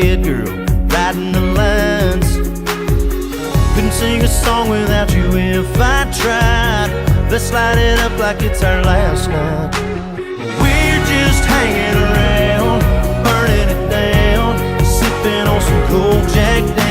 head, girl, riding the lines. Couldn't sing a song without you if I tried. Let's light it up like it's our last night. We're just hanging around, burning it down, sipping on some cold Jack Daniels.